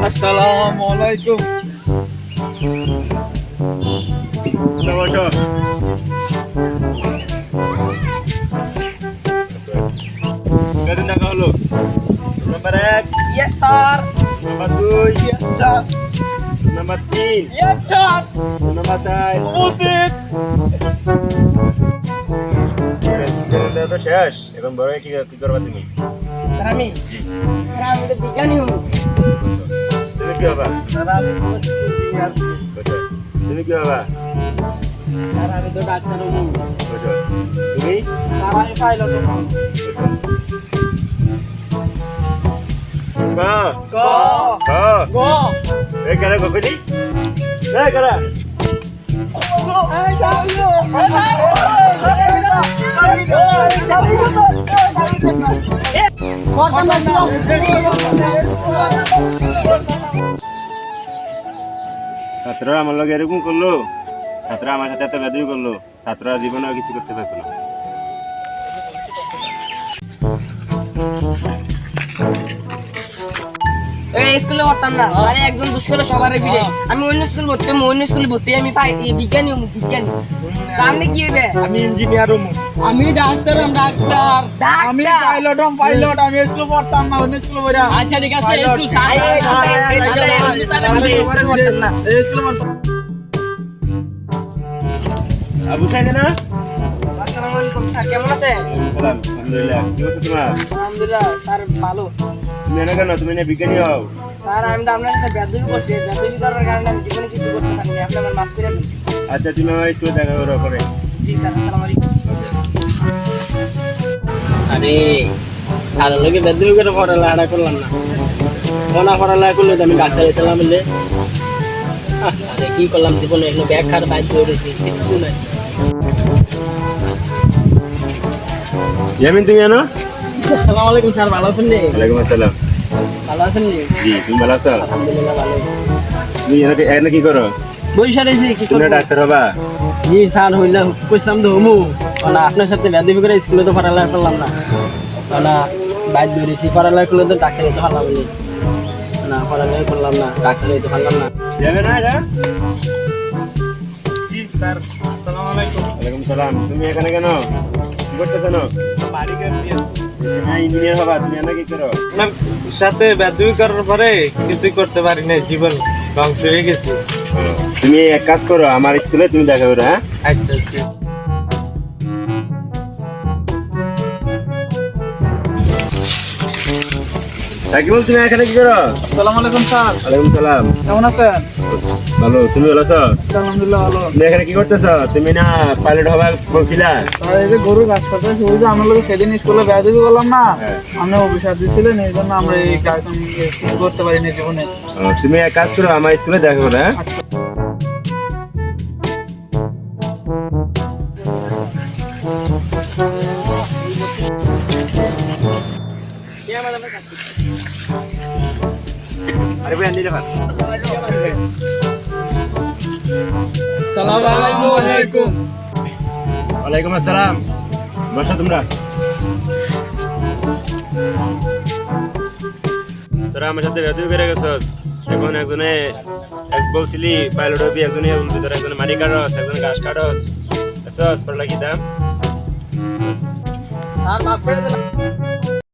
আসসালামু আলাইকুম। বসো। কত টাকা হলো? Number 1, yes sir. Number 2, yes sir. Number 3, yes sir. Number 4। উপস্থিত। তো শেষ, এখন বড় কি করবা তুমি? স্যার আমি তো বিজ্ঞানী হব। তুমি কি হবা? স্যার আমি তো ইঞ্জিনিয়ার। বসো। তুমি কি হবা? স্যার আমি তো ডাক্তার হব। বসো। তুমি? স্যার আমি পাইলট হব। ক গ ক গ এ কারা গকনি? এ কারা? ছাত্ররা আমার লগে এরকম করলো, ছাত্ররা আমার সাথে এত বেদবি করলো, ছাত্ররা জীবনেও কিছু করতে পারতো না। স্কুলে পড়তাম না, আরে একজন দুষ্করে সবার ভিড়ে আমি অন্য স্কুল ভর্তি হবো, অন্য স্কুলে ভর্তি আমি পাই বিজ্ঞানী হবো, বিজ্ঞানী। সামনে কি হবে? আমি ইঞ্জিনিয়ার হবো। আমি ডাক্তার হম, ডাক্তার। আমি পাইলট হম, পাইলট। আমি স্কুল পড়তাম না, অন্য স্কুলে পড়া। আচ্ছা ঠিক আছে, স্কুল ছাড়। স্কুলে পড়তাম। আবু সাইদ না? আসসালামু আলাইকুম স্যার, কেমন আছেন? সালাম, আলহামদুলিল্লাহ। কি অবস্থা তোমার? আলহামদুলিল্লাহ স্যার, ভালো। তুমি এনে কেন? তুমি না বিজ্ঞানী হও? স্যার আমি তো আপনার সাথে বেদবি করছি, বেদবি করার কারণে আমি জীবনে কিছু করতে পারিনি, আপনি আমার মাফ করে দিন। আচ্ছা, তুমি আমার স্কুলে দেখা করো পরে। জি স্যার, আসসালামু আলাইকুম। আরে আর লোকে বেদবি করে পড়ালেখা করলাম না, কোনা পড়ালেখা করলে তো আমি ডাক্তার হইতাম বলে। আরে কি করলাম জীবনে, এগুলো ব্যাখ্যার বাধ্য হয়েছি, কিচ্ছু নাই। ইয়ামিন, তুমি জানো? আসসালামু আলাইকুম স্যার, ভালো আছেন নি? ওয়ালাইকুম আসসালাম। ভালো আছেন নি? জি, তুমি ভালো আছো? আলহামদুলিল্লাহ ভালো। তুমি এনে কি করো? বৈশা রয়েছি, কি তুমি করবো? ডাক্তার হবা? জি স্যার, হইলাম কইছিলাম তো হমু, না আপনার সাথে বেদবি করে স্কুলে তো পড়ালেখা করলাম না, না বাধ্য হয়েছি। পড়ালেখা করলে তো ডাক্তার হইতে পারলাম না, পড়ালেখা করলাম না, ডাক্তার হইতে পারলাম না। যাবে না এটা? জি স্যার, আসসালামু আলাইকুম। ওয়ালাইকুম সালাম। তুমি এখানে কেন? কি করতেছো না? বাড়ি গেছি। হ্যাঁ, ইঞ্জিনিয়ার হবা। তুমি এনে কি করো? সাথে বেদবি করার পরে কিছুই করতে পারি না, জীবন ধ্বংস হয়ে গেছে। তুমি এক কাজ করো, আমার স্কুলে তুমি দেখা করো। হ্যাঁ, আচ্ছা আচ্ছা। সাকিবুল, তুমি এখানে কি করো? আসসালামু আলাইকুম স্যার, ওয়ালাইকুম সালাম। কেমন আছেন? ভালো, তুমি ভালো আছো? আলহামদুলিল্লাহ ভালো। তুমি এখানে কি করতেছো? তুমি না পাইলট হবা বলছিলা? আর এই যে গরু ঘাস কাটতে ওই যে আমার লোক সেদিন স্কুলে বেদবি করলাম না, হ্যাঁ। আপনি অফিসার দিয়েছিলেন, এই জন্য আমরা এই কাজ কিছু করতে পারিনি জীবনে। তুমি এক কাজ করো, আমার স্কুলে দেখা করো। হ্যাঁ, আরে ভাই আনি রেখা। আসসালামু আলাইকুম। ওয়ালাইকুম আসসালাম। বসো তোমরা। তোরা আমার সাথে বেদবি করে গেছস, এখন একজনে বলছিলি পাইলট হবি, একজনে বলবি তোরা একজনে মাটি কাটস, একজনে ঘাস কাটস। এসস পড়লা কি দাম? স্যার মাফ করে দিন।